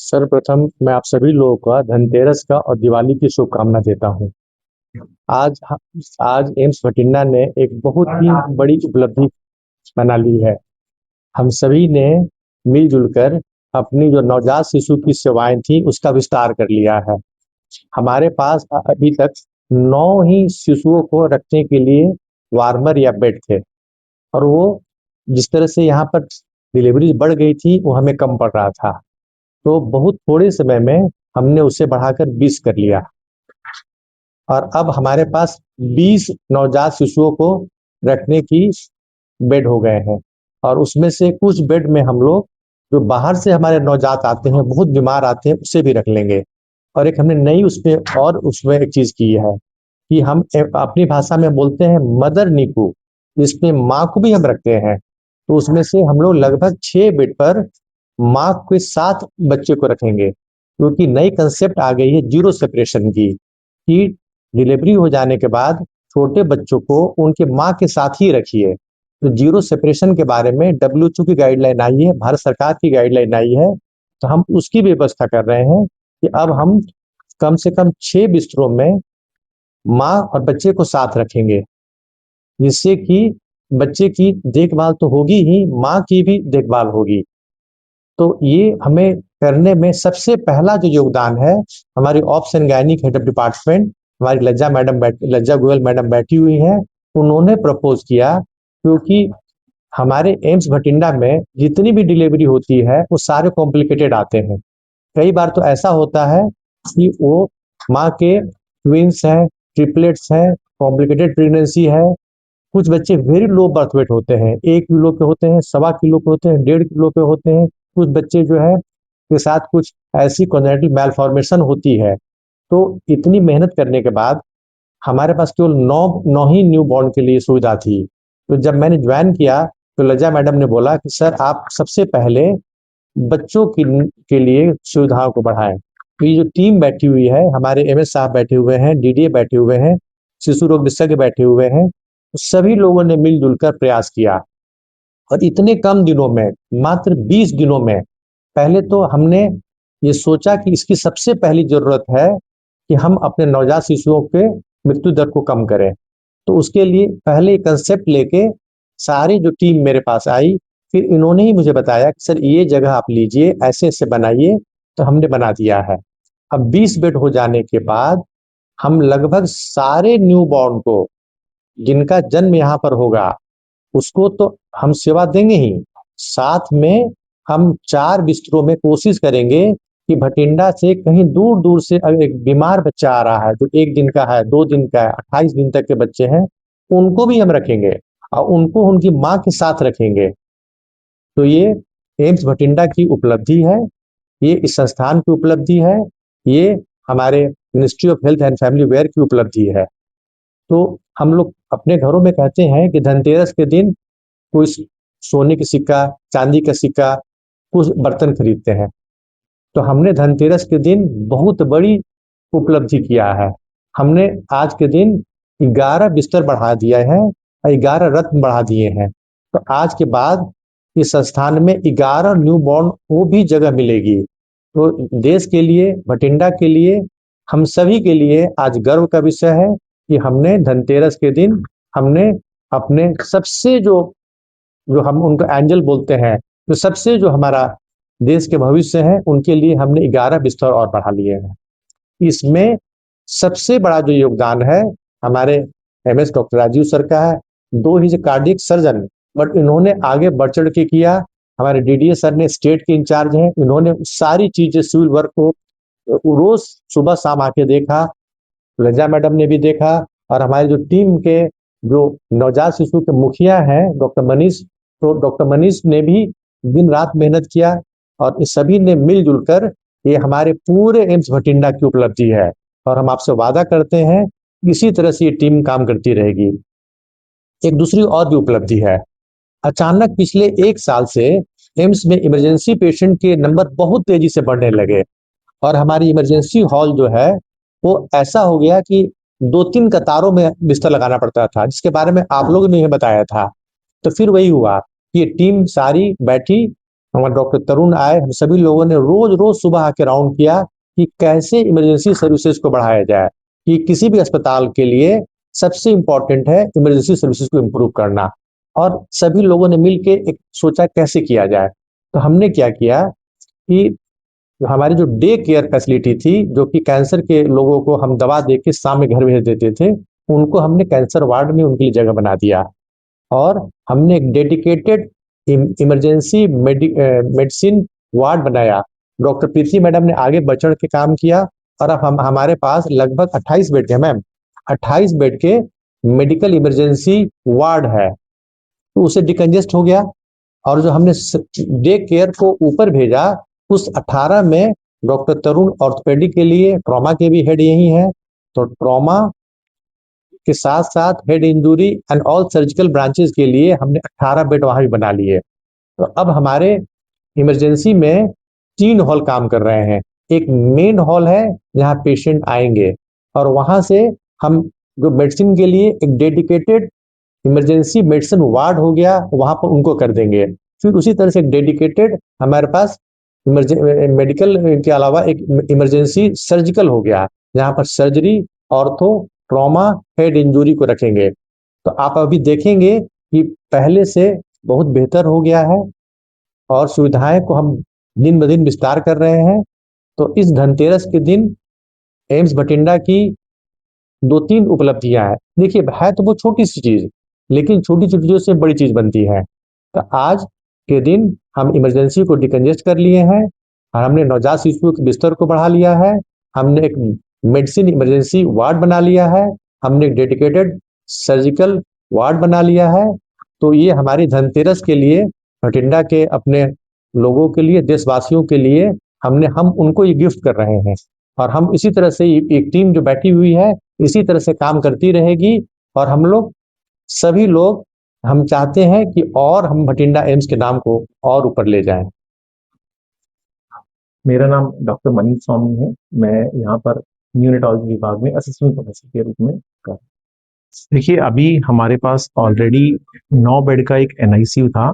सर्वप्रथम मैं आप सभी लोगों का धनतेरस का और दिवाली की शुभकामना देता हूँ। आज आज एम्स बठिंडा ने एक बहुत ही बड़ी उपलब्धि बना ली है। हम सभी ने मिलजुल कर अपनी जो नवजात शिशु की सेवाएं थी उसका विस्तार कर लिया है। हमारे पास अभी तक 9 ही शिशुओं को रखने के लिए वार्मर या बेड थे, और वो जिस तरह से यहाँ पर डिलीवरी बढ़ गई थी वो हमें कम पड़ रहा था। तो बहुत थोड़े समय में हमने उसे बढ़ाकर 20 कर लिया, और अब हमारे पास 20 नवजात शिशुओं को रखने की बेड हो गए हैं। और उसमें से कुछ बेड में हम लोग जो बाहर से हमारे नवजात आते हैं, बहुत बीमार आते हैं, उसे भी रख लेंगे। और एक हमने नई उसमें एक चीज की है कि हम अपनी भाषा में बोलते हैं मदर निकू, जिसमें माँ को भी हम रखते हैं। तो उसमें से हम लोग लगभग 6 बेड पर माँ के साथ बच्चे को रखेंगे, क्योंकि नई कंसेप्ट आ गई है जीरो सेपरेशन की, कि डिलीवरी हो जाने के बाद छोटे बच्चों को उनके माँ के साथ ही रखिए। तो जीरो सेपरेशन के बारे में डब्ल्यूएचओ की गाइडलाइन आई है, भारत सरकार की गाइडलाइन आई है। तो हम उसकी व्यवस्था कर रहे हैं कि अब हम कम से कम 6 बिस्तरों में माँ और बच्चे को साथ रखेंगे, जिससे कि बच्चे की देखभाल तो होगी ही, माँ की भी देखभाल होगी। तो ये हमें करने में सबसे पहला जो योगदान है, हमारी ops and gynaec head of department हमारी लज्जा गोयल मैडम बैठी हुई हैं, उन्होंने प्रपोज किया। क्योंकि हमारे एम्स भटिंडा में जितनी भी डिलीवरी होती है वो सारे कॉम्प्लिकेटेड आते हैं। कई बार तो ऐसा होता है कि वो माँ के ट्विंस हैं, ट्रिपलेट्स हैं, कॉम्प्लिकेटेड प्रेगनेंसी है। कुछ बच्चे वेरी लो बर्थ वेट होते हैं, 1 किलो के होते हैं, 1.25 किलो के होते हैं, 1.5 किलो के होते हैं। कुछ बच्चे जो है के साथ कुछ ऐसी कॉन्जेनिटल मैलफॉर्मेशन होती है। तो इतनी मेहनत करने के बाद हमारे पास केवल 9 ही न्यू बॉर्न के लिए सुविधा थी। तो जब मैंने ज्वाइन किया तो लज्जा मैडम ने बोला कि सर आप सबसे पहले बच्चों के लिए सुविधाओं को बढ़ाएं। तो ये जो टीम बैठी हुई है, हमारे एमएस साहब बैठे हुए हैं, डीडीए बैठे हुए हैं, शिशु रोग विशेषज्ञ बैठे हुए हैं, तो सभी लोगों ने मिलजुल कर प्रयास किया। और इतने कम दिनों में, मात्र 20 दिनों में, पहले तो हमने ये सोचा कि इसकी सबसे पहली जरूरत है कि हम अपने नवजात शिशुओं के मृत्यु दर को कम करें। तो उसके लिए पहले कंसेप्ट लेके सारी जो टीम मेरे पास आई, फिर इन्होंने ही मुझे बताया कि सर ये जगह आप लीजिए, ऐसे ऐसे बनाइए। तो हमने बना दिया है। अब 20 बेड हो जाने के बाद हम लगभग सारे न्यू बॉर्न को, जिनका जन्म यहाँ पर होगा, उसको तो हम सेवा देंगे ही, साथ में हम 4 बिस्तरों में कोशिश करेंगे कि भटिंडा से कहीं दूर दूर से अगर एक बीमार बच्चा आ रहा है, जो 1 दिन का है, 2 दिन का है, 28 दिन तक के बच्चे हैं, उनको भी हम रखेंगे और उनको उनकी माँ के साथ रखेंगे। तो ये एम्स भटिंडा की उपलब्धि है, ये इस संस्थान की उपलब्धि है, ये हमारे ministry of health and family वेयर की उपलब्धि है। तो हम लोग अपने घरों में कहते हैं कि धनतेरस के दिन कोई सोने का सिक्का, चांदी का सिक्का, कुछ बर्तन खरीदते हैं। तो हमने धनतेरस के दिन बहुत बड़ी उपलब्धि किया है। हमने आज के दिन 11 बिस्तर बढ़ा दिया है और 11 रत्न बढ़ा दिए हैं। तो आज के बाद इस संस्थान में 11 न्यू बॉर्न को भी जगह मिलेगी। तो देश के लिए, भटिंडा के लिए, हम सभी के लिए आज गर्व का विषय है कि हमने धनतेरस के दिन हमने अपने सबसे जो जो हम उनको एंजल बोलते हैं, तो सबसे जो हमारा देश के भविष्य है, उनके लिए हमने 11 बिस्तर और बढ़ा लिए हैं। इसमें सबसे बड़ा जो योगदान है हमारे एमएस डॉक्टर राजीव सर का है। दो ही कार्डियक सर्जन, बट इन्होंने आगे बढ़ चढ़ के किया। हमारे डीडीए सर ने, स्टेट के इंचार्ज हैं, इन्होंने सारी चीजें, सिविल वर्क को रोज सुबह शाम आके देखा। लज्जा मैडम ने भी देखा, और हमारी जो टीम के जो नवजात शिशु के मुखिया हैं डॉक्टर मनीष, तो डॉक्टर मनीष ने भी दिन रात मेहनत किया। और इस सभी ने मिलजुल कर, ये हमारे पूरे एम्स भटिंडा की उपलब्धि है। और हम आपसे वादा करते हैं इसी तरह से ये टीम काम करती रहेगी। एक दूसरी और भी उपलब्धि है। अचानक पिछले 1 साल से एम्स में इमरजेंसी पेशेंट के नंबर बहुत तेजी से बढ़ने लगे, और हमारी इमरजेंसी हॉल जो है वो ऐसा हो गया कि 2-3 कतारों में बिस्तर लगाना पड़ता था, जिसके बारे में आप लोगों ने बताया था। तो फिर वही हुआ कि ये टीम सारी बैठी, हमारे डॉक्टर तरुण आए, हम सभी लोगों ने रोज रोज सुबह आके राउंड किया कि कैसे इमरजेंसी सर्विसेज को बढ़ाया जाए, कि किसी भी अस्पताल के लिए सबसे इम्पोर्टेंट है इमरजेंसी सर्विसेज को इम्प्रूव करना। और सभी लोगों ने मिलके एक सोचा कैसे किया जाए। तो हमने क्या किया कि हमारी जो डे केयर फैसिलिटी थी, जो कि कैंसर के लोगों को हम दवा दे के शाम में घर भेज देते थे, उनको हमने कैंसर वार्ड में उनके लिए जगह बना दिया। और हमने एक डेडिकेटेड इमरजेंसी मेडिसिन वार्ड बनाया। डॉक्टर प्रीति मैडम ने आगे बढ़ चढ़ के काम किया, और अब हमारे पास लगभग 28 बेड है मैम, 28 बेड के मेडिकल इमरजेंसी वार्ड है। तो उसे डिकंजेस्ट हो गया। और जो हमने डे केयर को ऊपर भेजा, उस 18 में डॉक्टर तरुण ऑर्थोपेडिक के लिए, ट्रॉमा के भी हेड यही है, तो ट्रॉमा के साथ साथ head injury and all surgical branches के लिए हमने 18 बेड वहां भी बना लिए। तो अब हमारे इमरजेंसी में 3 हॉल काम कर रहे हैं। एक मेन हॉल है जहाँ पेशेंट आएंगे, और वहां से हम जो मेडिसिन के लिए एक डेडिकेटेड इमरजेंसी मेडिसिन वार्ड हो गया, वहां पर उनको कर देंगे। फिर उसी तरह से एक डेडिकेटेड हमारे पास मेडिकल के अलावा एक इमरजेंसी सर्जिकल हो गया, जहां पर surgery, ortho, trauma, head injury को रखेंगे। तो आप अभी देखेंगे कि पहले से बहुत बेहतर हो गया है, और सुविधाएं को हम दिन ब दिन विस्तार कर रहे हैं। तो इस धनतेरस के दिन एम्स बठिंडा की 2-3 उपलब्धियां हैं। देखिए, है तो वो छोटी सी चीज, लेकिन छोटी छोटी चीजों से बड़ी चीज बनती है। तो आज के दिन हम इमरजेंसी को डिकंजेस्ट कर लिए हैं, और हमने नवजात शिशुओं के बिस्तर को बढ़ा लिया है, हमने एक मेडिसिन इमरजेंसी वार्ड बना लिया है, हमने एक डेडिकेटेड सर्जिकल वार्ड बना लिया है। तो ये हमारी धनतेरस के लिए, बठिंडा के अपने लोगों के लिए, देशवासियों के लिए हम उनको ये गिफ्ट कर रहे हैं। और हम इसी तरह से एक टीम जो बैठी हुई है, इसी तरह से काम करती रहेगी। और हम लोग सभी लोग हम चाहते हैं कि और हम बठिंडा एम्स के नाम को और ऊपर ले जाएं। मेरा नाम डॉक्टर मनीष स्वामी है। मैं यहाँ पर न्यूनेटोलॉजी विभाग में असिस्टेंट प्रोफेसर के रूप में कर रहा हूँ। देखिए, अभी हमारे पास ऑलरेडी 9 बेड का एक एनआईसीयू था,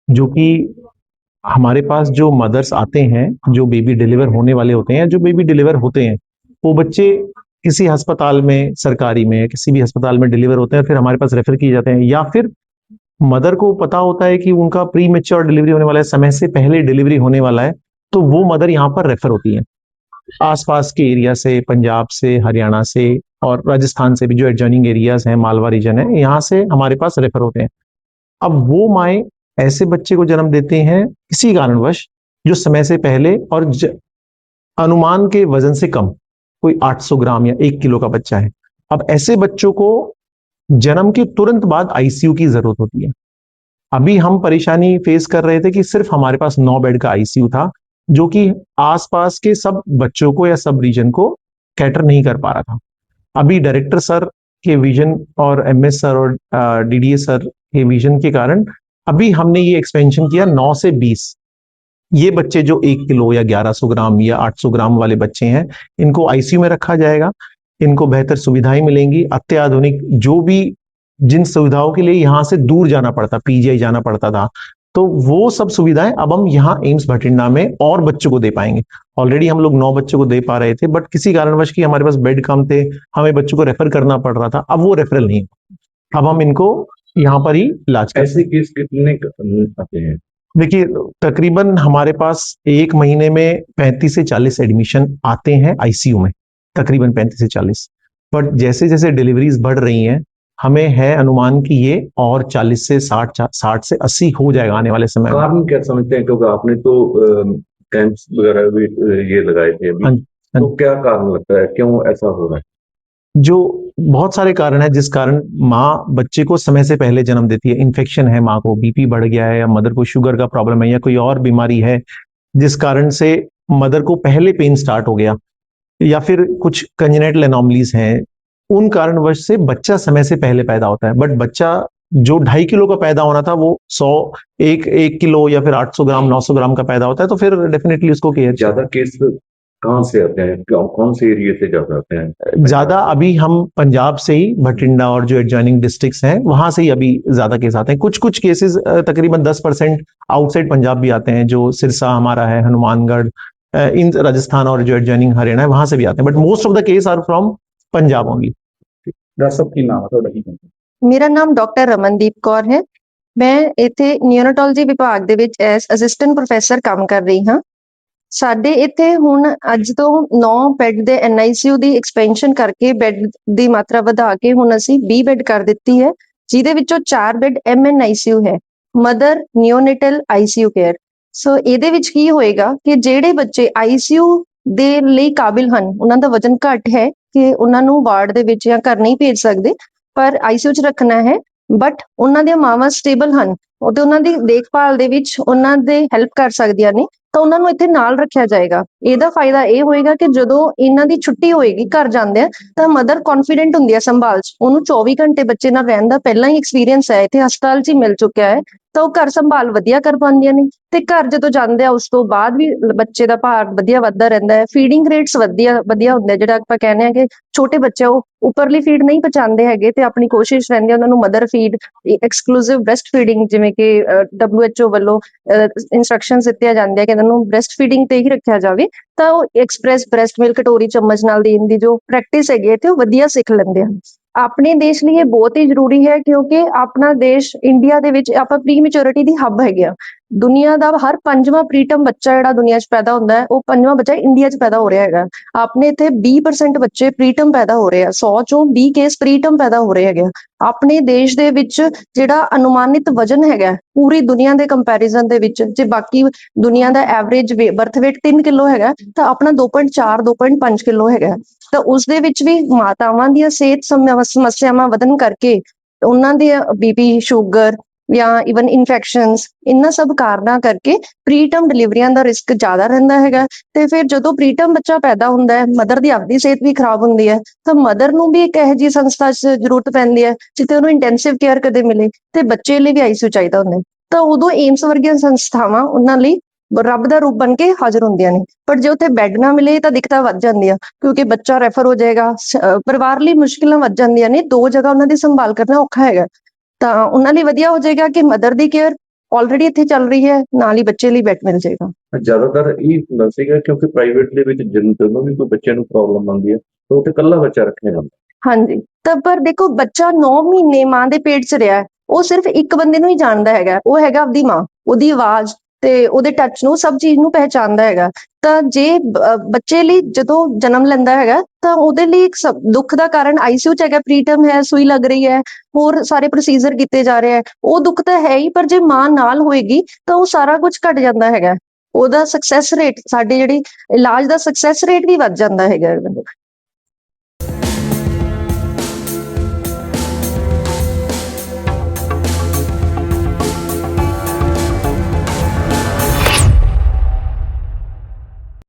जो कि हमारे पास जो मदर्स आते हैं, जो बेबी डिलीवर होने वाले होते हैं, जो बेबी डिलीवर होते हैं, वो बच्चे किसी अस्पताल में, सरकारी में, किसी भी अस्पताल में डिलीवर होते हैं, फिर हमारे पास रेफर किए जाते हैं। या फिर मदर को पता होता है कि उनका प्री मेच्योर डिलीवरी होने वाला है, समय से पहले डिलीवरी होने वाला है, तो वो मदर यहाँ पर रेफर होती है आसपास के एरिया से, पंजाब से, हरियाणा से और राजस्थान से भी, जो एडजॉइनिंग एरियाज हैं, मालवा रीजन है, यहाँ से हमारे पास रेफर होते हैं। अब वो माए ऐसे बच्चे को जन्म देते हैं किसी कारणवश, जो समय से पहले और अनुमान के वजन से कम, कोई 800 ग्राम या 1 किलो का बच्चा है। अब ऐसे बच्चों को जन्म के तुरंत बाद आईसीयू की जरूरत होती है। अभी हम परेशानी फेस कर रहे थे कि सिर्फ हमारे पास 9 बेड का आईसीयू था, जो कि आसपास के सब बच्चों को या सब रीजन को कैटर नहीं कर पा रहा था। अभी डायरेक्टर सर के विजन और एमएस सर और डीडीए सर के विजन के कारण अभी हमने ये एक्सपेंशन किया 9 से 20। ये बच्चे जो 1 किलो या 1100 ग्राम या 800 ग्राम वाले बच्चे हैं, इनको आईसीयू में रखा जाएगा। इनको बेहतर सुविधाएं मिलेंगी, अत्याधुनिक, जो भी जिन सुविधाओं के लिए यहाँ से दूर जाना पड़ता, पीजीआई जाना पड़ता था, तो वो सब सुविधाएं अब हम यहाँ एम्स बठिंडा में और बच्चों को दे पाएंगे। ऑलरेडी हम लोग 9 बच्चों को दे पा रहे थे, बट किसी कारणवश की हमारे पास बेड कम थे, हमें बच्चों को रेफर करना पड़ रहा था। अब वो रेफरल नहीं, अब हम इनको यहाँ पर ही इलाज करते हैं। ऐसे केस कितने आते हैं? देखिए, तकरीबन हमारे पास एक महीने में 35 से 40 एडमिशन आते हैं आईसीयू में, तकरीबन 35 से 40। बट जैसे जैसे डिलीवरीज बढ़ रही हैं, हमें है अनुमान कि ये और 40 से 60 से 80 हो जाएगा आने वाले समय में। कारण क्या समझते हैं? क्योंकि आपने तो कैंप्स वगैरह भी ये लगाए थे अभी, तो क्या कारण लगता है, क्यों ऐसा हो रहा है? जो बहुत सारे कारण है जिस कारण माँ बच्चे को समय से पहले जन्म देती है। इन्फेक्शन है, माँ को बीपी बढ़ गया है, या मदर को शुगर का प्रॉब्लम है, या कोई और बीमारी है जिस कारण से मदर को पहले पेन स्टार्ट हो गया, या फिर कुछ कंजेनिटल एनॉमलीज हैं, उन कारणवश से बच्चा समय से पहले पैदा होता है। बट बच्चा जो 2.5 किलो का पैदा होना था, वो 1 किलो या फिर 800 ग्राम 900 ग्राम का पैदा होता है, तो फिर डेफिनेटली उसको केयर। ज्यादा केस कहाँ से आते हैं, कौन से एरिया से ज्यादा आते हैं? ज्यादा अभी हम पंजाब से ही भटिंडा और जो एडजॉइनिंग डिस्ट्रिक्ट्स हैं वहां से ही अभी ज्यादा केस आते हैं। कुछ कुछ केसेस तकरीबन 10% आउटसाइड पंजाब भी आते हैं, जो सिरसा हमारा है, हनुमानगढ़, इन राजस्थान और जो एडजॉइनिंग हरियाणा है वहां से भी आते हैं, but most of the case are from Punjab only. Doctor साहब की नाम है? ਮੇਰਾ ਨਾਮ ਡਾਕਟਰ ਰਮਨਦੀਪ ਕੌਰ ਹੈ। ਮੈਂ ਇੱਥੇ ਨਿਊਰੋਟੋਲੋਜੀ ਵਿਭਾਗ ਦੇ ਵਿੱਚ ਐਸ ਅਸਿਸਟੈਂਟ ਪ੍ਰੋਫੈਸਰ ਕੰਮ ਕਰ ਰਹੀ ਹਾਂ। ਸਾਡੇ ਇੱਥੇ ਹੁਣ ਅੱਜ ਤੋਂ 9 ਬੈੱਡ ਦੇ NICU ਦੀ ਐਕਸਪੈਂਸ਼ਨ ਕਰਕੇ ਬੈੱਡ ਦੀ ਮਾਤਰਾ ਵਧਾ ਕੇ ਹੁਣ ਅਸੀਂ 20 ਬੈੱਡ ਕਰ ਦਿੱਤੀ ਹੈ, ਜਿਹਦੇ ਵਿੱਚੋਂ 4 ਬੈੱਡ MNICU ਹੈ, ਮਦਰ ਨਿਓਨੇਟਲ ICU ਕੇਅਰ। ਸੋ ਇਹਦੇ ਵਿੱਚ ਕੀ ਹੋਏਗਾ ਕਿ ਜਿਹੜੇ ਬੱਚੇ ICU ਦੇ ਲਈ ਕਾਬਿਲ ਹਨ, ਉਹਨਾਂ ਦਾ ਵਜ਼ਨ ਘੱਟ ਹੈ ਕਿ ਉਹਨਾਂ ਨੂੰ ਵਾਰਡ ਦੇ ਵਿੱਚ ਜਾਂ ਘਰ ਨਹੀਂ ਭੇਜ ਸਕਦੇ, ਪਰ ICU 'ਚ ਰੱਖਣਾ ਹੈ, ਬਟ ਉਹਨਾਂ ਦੀਆਂ ਮਾਵਾਂ ਸਟੇਬਲ ਹਨ ਤੇ ਉਹਨਾਂ ਦੀ ਦੇਖਭਾਲ ਦੇ ਵਿੱਚ ਉਹਨਾਂ ਦੇ ਹੈਲਪ ਕਰ ਸਕਦੀਆਂ ਨੇ, ਤਾਂ ਉਹਨਾਂ ਨੂੰ ਇੱਥੇ ਨਾਲ ਰੱਖਿਆ ਜਾਏਗਾ। ਇਹਦਾ ਫਾਇਦਾ ਇਹ ਹੋਏਗਾ ਕਿ ਜਦੋਂ ਇਹਨਾਂ ਦੀ ਛੁੱਟੀ ਹੋਏਗੀ, ਘਰ ਜਾਂਦੇ ਆ, ਤਾਂ ਮਦਰ ਕੌਨਫੀਡੈਂਟ ਹੁੰਦੀ ਹੈ ਸੰਭਾਲ 'ਚ। ਉਹਨੂੰ 24 ਘੰਟੇ ਬੱਚੇ ਨਾਲ ਰਹਿਣ ਦਾ ਪਹਿਲਾਂ ਹੀ ਐਕਸਪੀਰੀਅੰਸ ਹੈ, ਇੱਥੇ ਹਸਪਤਾਲ 'ਚ ਹੀ ਮਿਲ ਚੁੱਕਿਆ ਹੈ, ਤਾਂ ਉਹ ਘਰ ਸੰਭਾਲ ਵਧੀਆ ਕਰ ਪਾਉਂਦੀਆਂ ਨੇ। ਤੇ ਘਰ ਜਦੋਂ ਜਾਂਦੇ ਆ ਉਸ ਤੋਂ ਬਾਅਦ ਵੀ ਬੱਚੇ ਦਾ ਭਾਰ ਵਧੀਆ ਵੱਧਦਾ ਰਹਿੰਦਾ ਹੈ, ਫੀਡਿੰਗ ਰੇਟਸ ਵਧੀਆ ਹੁੰਦਾ। ਜਿਹੜਾ ਆਪਾਂ ਕਹਿੰਦੇ ਆ ਕਿ ਛੋਟੇ ਬੱਚੇ ਉਹ ਉੱਪਰਲੀ ਫੀਡ ਨਹੀਂ ਪਹੁੰਚਾਉਂਦੇ ਹੈਗੇ, ਤੇ ਆਪਣੀ ਕੋਸ਼ਿਸ਼ ਰਹਿੰਦੀ ਹੈ ਉਹਨਾਂ ਨੂੰ mother feed, exclusive breast feeding, ਜਿਵੇਂ ਕਿ WHO ਵੱਲੋਂ ਇੰਸਟਰਕਸ਼ਨਸ ਦਿੱਤੀਆਂ ਜਾਂਦੀਆਂ ਕਿ ਇਹਨਾਂ ਨੂੰ ਬ੍ਰੈਸਟ ਫੀਡਿੰਗ ਤੇ ਹੀ ਰੱਖਿਆ ਜਾਵੇ, ਤਾਂ ਉਹ ਐਕਸਪ੍ਰੈਸ ਬ੍ਰੈਸਟ ਮਿਲਕ ਕਟੋਰੀ ਚਮਚ ਨਾਲ ਦੇਣ ਦੀ ਜੋ ਪ੍ਰੈਕਟਿਸ ਹੈਗੀ ਤੇ ਉਹ ਵਧੀਆ ਸਿੱਖ ਲੈਂਦੇ ਹਨ। ਆਪਣੇ ਦੇਸ਼ ਲਈ ਇਹ ਬਹੁਤ ਹੀ ਜ਼ਰੂਰੀ ਹੈ, ਕਿਉਂਕਿ ਆਪਣਾ ਦੇਸ਼ ਇੰਡੀਆ ਦੇ ਵਿੱਚ ਆਪਾਂ ਪ੍ਰੀ ਮੈਚੁਰਿਟੀ ਦੀ ਹੱਬ ਹੈਗੇ ਆ। ਦੁਨੀਆ ਦਾ ਹਰ 5ਵਾਂ ਪ੍ਰੀਟਮ ਬੱਚਾ ਜਿਹੜਾ ਦੁਨੀਆ 'ਚ ਪੈਦਾ ਹੁੰਦਾ ਹੈ, ਉਹ 5ਵਾਂ ਬੱਚਾ ਇੰਡੀਆ 'ਚ ਪੈਦਾ ਹੋ ਰਿਹਾ ਹੈਗਾ। ਆਪਣੇ ਇੱਥੇ 20% ਬੱਚੇ ਪ੍ਰੀਟਮ ਪੈਦਾ ਹੋ ਰਹੇ ਆ, 100 ਚੋਂ 20 ਕੇਸ ਪ੍ਰੀਟਮ ਪੈਦਾ ਹੋ ਰਹੇ ਹੈਗੇ ਆ। ਆਪਣੇ ਦੇਸ਼ ਦੇ ਵਿੱਚ ਜਿਹੜਾ ਅਨੁਮਾਨਿਤ ਵਜਨ ਹੈਗਾ ਪੂਰੀ ਦੁਨੀਆ ਦੇ ਕੰਪੈਰੀਜ਼ਨ ਦੇ ਵਿੱਚ, ਜੇ ਬਾਕੀ ਦੁਨੀਆ ਦਾ ਐਵਰੇਜ ਬਰਥ weight 3 ਕਿਲੋ ਹੈਗਾ, ਤਾਂ ਆਪਣਾ 2.4 2.5 ਕਿਲੋ ਹੈਗਾ। ਤਾਂ ਉਸ ਦੇ ਵਿੱਚ ਵੀ ਮਾਤਾਵਾਂ ਦੀਆਂ ਸਿਹਤ ਸਮੱਸਿਆਵਾਂ ਵਧਣ ਕਰਕੇ ਉਹਨਾਂ ਦੇ BP, ਸ਼ੂਗਰ ਜਾਂ ਇਵਨ ਇਨਫੈਕਸ਼ਨਸ, ਇਹਨਾਂ ਸਭ ਕਾਰਨਾਂ ਕਰਕੇ ਪ੍ਰੀਟਰਮ ਡਿਲੀਵਰੀਆਂ ਦਾ ਰਿਸਕ ਜ਼ਿਆਦਾ ਰਹਿੰਦਾ ਹੈਗਾ। ਤੇ ਫਿਰ ਜਦੋਂ ਪ੍ਰੀਟਰਮ ਬੱਚਾ ਪੈਦਾ ਹੁੰਦਾ ਹੈ, ਮਦਰ ਦੀ ਆਪਦੀ ਸਿਹਤ ਵੀ ਖਰਾਬ ਹੁੰਦੀ ਹੈ, ਤਾਂ ਮਦਰ ਨੂੰ ਵੀ ਇੱਕ ਇਹੋ ਜਿਹੀ ਸੰਸਥਾ 'ਚ ਜ਼ਰੂਰਤ ਪੈਂਦੀ ਹੈ ਜਿੱਥੇ ਉਹਨੂੰ ਇੰਟੈਂਸਿਵ ਕੇਅਰ ਕਦੇ ਮਿਲੇ, ਤੇ ਬੱਚੇ ਲਈ ਵੀ ICU ਚਾਹੀਦਾ ਹੁੰਦਾ ਹੈ। ਤਾਂ ਉਦੋਂ ਏਮਸ ਵਰਗੀਆਂ ਸੰਸਥਾਵਾਂ ਉਹਨਾਂ ਲਈ ਰੱਬ ਦਾ ਰੂਪ ਬਣ ਕੇ ਹਾਜ਼ਰ ਹੁੰਦੀਆਂ ਨੇ। ਪਰ ਜੇ ਉੱਥੇ ਬੈੱਡ ਨਾ ਮਿਲੇ ਤਾਂ ਦਿੱਕਤਾਂ ਵੱਧ ਜਾਂਦੀਆਂ, ਕਿਉਂਕਿ ਬੱਚਾ ਰੈਫਰ ਹੋ ਜਾਏਗਾ, ਪਰਿਵਾਰ ਲਈ ਮੁਸ਼ਕਿਲਾਂ ਵੱਧ ਜਾਂਦੀਆਂ ਨੇ, 2 ਜਗ੍ਹਾ ਉਹਨਾਂ ਦੀ ਸੰਭਾਲ ਕਰਨਾ ਔਖਾ ਹੈਗਾ। ਤਾਂ ਉਹਨਾਂ ਲਈ ਵਧੀਆ ਹੋ ਜਾਏਗਾ ਕਿ ਮਦਰ ਦੀ ਕੇਅਰ ਆਲਰੇਡੀ ਇੱਥੇ ਚੱਲ ਰਹੀ ਹੈ, ਨਾਲ ਹੀ ਬੱਚੇ ਲਈ ਬੈੱਡ ਮਿਲ ਜਾਏਗਾ। ਜ਼ਿਆਦਾਤਰ ਇਹ ਹੁੰਦਾ ਸੀਗਾ ਕਿਉਂਕਿ ਪ੍ਰਾਈਵੇਟ ਦੇ ਵਿੱਚ ਜਦੋਂ ਵੀ ਕੋਈ ਬੱਚੇ ਨੂੰ ਪ੍ਰੋਬਲਮ ਆਉਂਦੀ ਹੈ ਤਾਂ ਉੱਥੇ ਇਕੱਲਾ ਬੱਚਾ ਰੱਖਿਆ ਜਾਂਦਾ। ਹਾਂਜੀ, ਤਾਂ ਪਰ ਦੇਖੋ ਬੱਚਾ 9 ਮਹੀਨੇ ਮਾਂ ਦੇ ਪੇਟ 'ਚ ਰਿਹਾ, ਉਹ ਸਿਰਫ ਇੱਕ ਬੰਦੇ ਨੂੰ ਹੀ ਜਾਣਦਾ ਹੈਗਾ, ਉਹ ਹੈਗਾ ਆਪਦੀ ਮਾਂ, ਉਹਦੀ ਆਵਾਜ਼ ਤੇ ਉਹਦੇ ਟੱਚ ਨੂੰ, ਸਭ ਚੀਜ਼ ਨੂੰ ਪਹਿਚਾਣਦਾ ਹੈਗਾ। ਤਾਂ ਜੇ ਬੱਚੇ ਲਈ ਜਦੋਂ ਜਨਮ ਲੈਂਦਾ ਹੈਗਾ ਤਾਂ ਉਹਦੇ ਲਈ ਇੱਕ ਦੁੱਖ ਦਾ ਕਾਰਨ ICU 'ਚ ਹੈਗਾ, ਪ੍ਰੀਟਰਮ ਹੈ, ਸੂਈ ਲੱਗ ਰਹੀ ਹੈ, ਹੋਰ ਸਾਰੇ ਪ੍ਰੋਸੀਜਰ ਕੀਤੇ ਜਾ ਰਹੇ ਹੈ, ਉਹ ਦੁੱਖ ਤਾਂ ਹੈ ਹੀ, ਪਰ ਜੇ ਮਾਂ ਨਾਲ ਹੋਏਗੀ ਤਾਂ ਉਹ ਸਾਰਾ ਕੁਝ ਘਟ ਜਾਂਦਾ ਹੈਗਾ। ਉਹਦਾ ਸਕਸੈਸ ਰੇਟ, ਸਾਡੇ ਜਿਹੜੀ ਇਲਾਜ ਦਾ ਸਕਸੈਸ ਰੇਟ ਵੀ ਵੱਧ ਜਾਂਦਾ ਹੈਗਾ।